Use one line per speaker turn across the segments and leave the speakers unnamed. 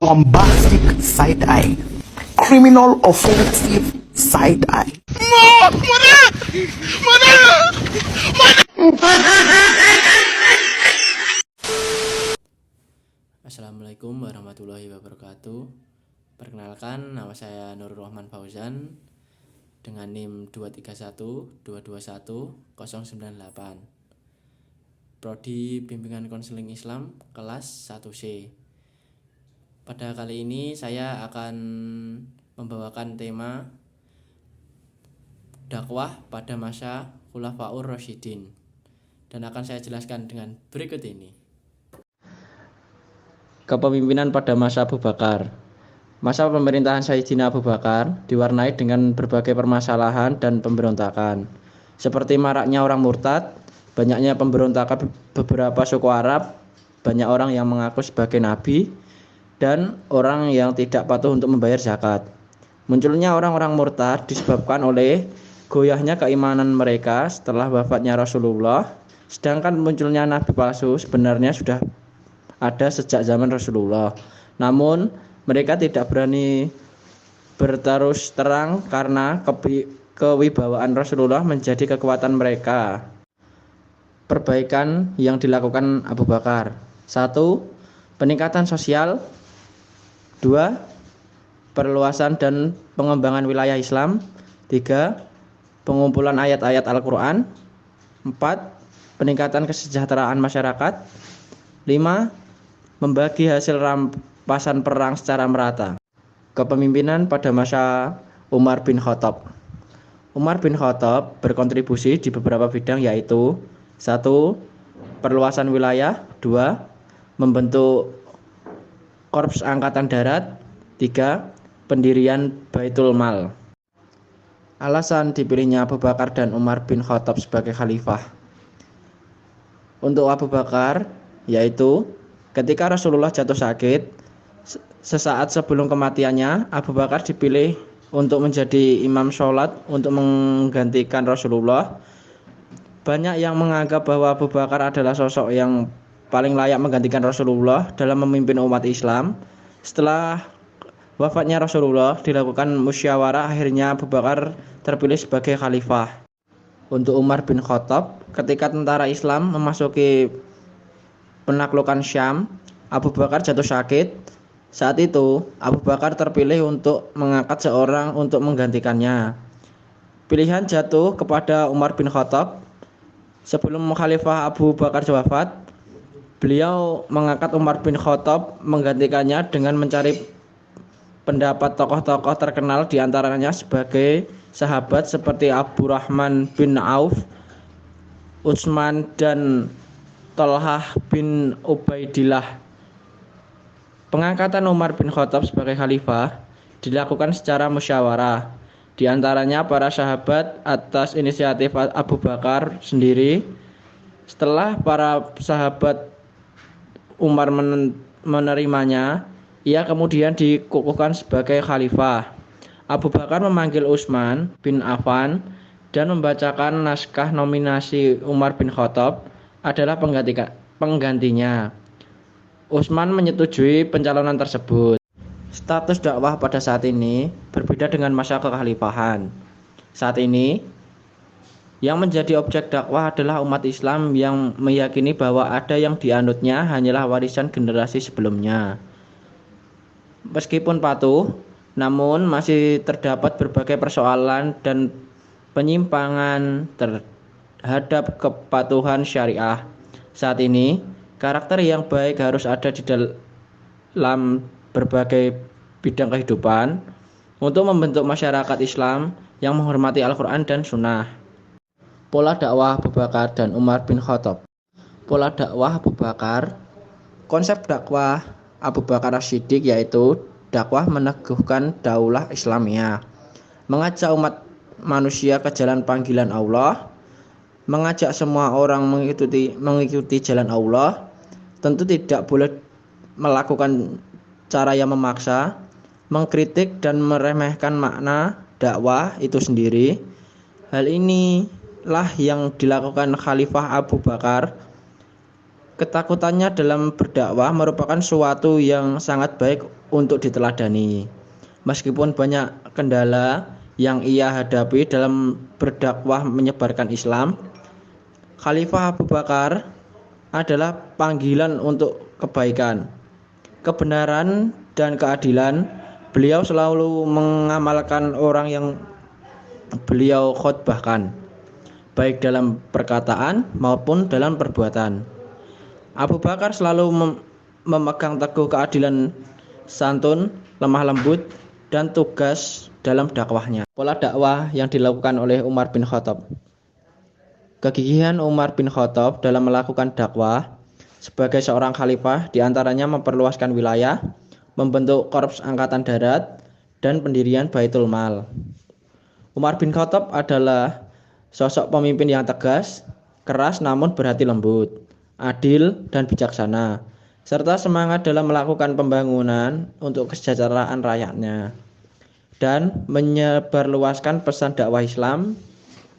bombastic side eye, criminal offensive side eye.
Assalamualaikum warahmatullahi wabarakatuh. Perkenalkan, nama saya Nurul Rahman Fauzan dengan NIM 231221098. Prodi Bimbingan Konseling Islam kelas 1C. Pada kali ini saya akan membawakan tema dakwah pada masa Khulafaur Rasyidin dan akan saya jelaskan dengan berikut ini. Kepemimpinan pada masa Abu Bakar. Masa pemerintahan Sayyidina Abu Bakar diwarnai dengan berbagai permasalahan dan pemberontakan, seperti maraknya orang murtad, banyaknya pemberontakan beberapa suku Arab, banyak orang yang mengaku sebagai nabi, dan orang yang tidak patuh untuk membayar zakat. Munculnya orang-orang murtad disebabkan oleh goyahnya keimanan mereka setelah wafatnya Rasulullah, sedangkan munculnya nabi palsu sebenarnya sudah ada sejak zaman Rasulullah. Namun mereka tidak berani berterus terang karena kewibawaan Rasulullah menjadi kekuatan mereka. Perbaikan yang dilakukan Abu Bakar: 1. Peningkatan sosial. 2. Perluasan dan pengembangan wilayah Islam. 3. Pengumpulan ayat-ayat Al-Quran. 4. Peningkatan kesejahteraan masyarakat. 5. Membagi hasil rampasan perang secara merata. Kepemimpinan pada masa Umar bin Khattab. Umar bin Khattab berkontribusi di beberapa bidang, yaitu 1. Perluasan wilayah. 2. Membentuk Korps Angkatan Darat. 3. Pendirian Baitul Mal. Alasan dipilihnya Abu Bakar dan Umar bin Khattab sebagai khalifah. Untuk Abu Bakar, yaitu ketika Rasulullah jatuh sakit, sesaat sebelum kematiannya, Abu Bakar dipilih untuk menjadi imam sholat untuk menggantikan Rasulullah. Banyak yang menganggap bahwa Abu Bakar adalah sosok yang paling layak menggantikan Rasulullah dalam memimpin umat Islam. Setelah wafatnya Rasulullah, dilakukan musyawarah, akhirnya Abu Bakar terpilih sebagai khalifah. Untuk Umar bin Khattab, ketika tentara Islam memasuki penaklukan Syam, Abu Bakar jatuh sakit. Saat itu Abu Bakar terpilih untuk mengangkat seorang untuk menggantikannya. Pilihan jatuh kepada Umar bin Khattab. Sebelum Khalifah Abu Bakar wafat, beliau mengangkat Umar bin Khattab menggantikannya dengan mencari pendapat tokoh-tokoh terkenal, diantaranya sebagai sahabat seperti Abdurrahman bin Auf, Utsman, dan Thalhah bin Ubaidillah. Pengangkatan Umar bin Khattab sebagai khalifah dilakukan secara musyawarah, di antaranya para sahabat atas inisiatif Abu Bakar sendiri. Setelah para sahabat Umar menerimanya, ia kemudian dikukuhkan sebagai khalifah. Abu Bakar memanggil Utsman bin Affan dan membacakan naskah nominasi Umar bin Khattab adalah penggantinya. Utsman menyetujui pencalonan tersebut. Status dakwah pada saat ini berbeda dengan masa kekhalifahan. Saat ini, yang menjadi objek dakwah adalah umat Islam yang meyakini bahwa ada yang dianutnya hanyalah warisan generasi sebelumnya. Meskipun patuh, namun masih terdapat berbagai persoalan dan penyimpangan terhadap kepatuhan syariah. Saat ini, karakter yang baik harus ada di dalam berbagai bidang kehidupan untuk membentuk masyarakat Islam yang menghormati Al-Quran dan Sunnah. Pola dakwah Abu Bakar dan Umar bin Khattab. Pola dakwah Abu Bakar. Konsep dakwah Abu Bakar As-Siddiq yaitu dakwah meneguhkan daulah Islamiyah, mengajak umat manusia ke jalan panggilan Allah, mengajak semua orang mengikuti jalan Allah. Tentu tidak boleh melakukan cara yang memaksa, mengkritik dan meremehkan makna dakwah itu sendiri. Hal inilah yang dilakukan Khalifah Abu Bakar Ketakutannya dalam berdakwah merupakan suatu yang sangat baik untuk diteladani. Meskipun banyak kendala yang ia hadapi dalam berdakwah menyebarkan Islam, Khalifah Abu Bakar adalah panggilan untuk kebaikan, kebenaran, dan keadilan. Beliau selalu mengamalkan orang yang beliau khotbahkan, baik dalam perkataan maupun dalam perbuatan. Abu Bakar selalu memegang teguh keadilan, santun, lemah lembut, dan tugas dalam dakwahnya. Pola dakwah yang dilakukan oleh Umar bin Khattab. Kegigihan Umar bin Khattab dalam melakukan dakwah sebagai seorang khalifah diantaranya memperluaskan wilayah, membentuk korps angkatan darat, dan pendirian Baitul Mal. Umar bin Khattab adalah sosok pemimpin yang tegas, keras namun berhati lembut, adil dan bijaksana, serta semangat dalam melakukan pembangunan untuk kesejahteraan rakyatnya, dan menyebarluaskan pesan dakwah Islam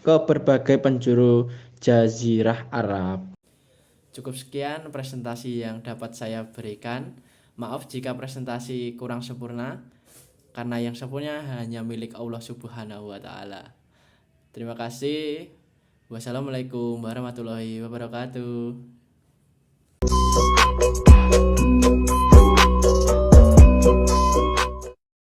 ke berbagai penjuru Jazirah Arab. Cukup sekian presentasi yang dapat saya berikan. Maaf jika presentasi kurang sempurna, karena yang sempurna hanya milik Allah Subhanahu wa Ta'ala. Terima kasih. Wassalamualaikum warahmatullahi wabarakatuh.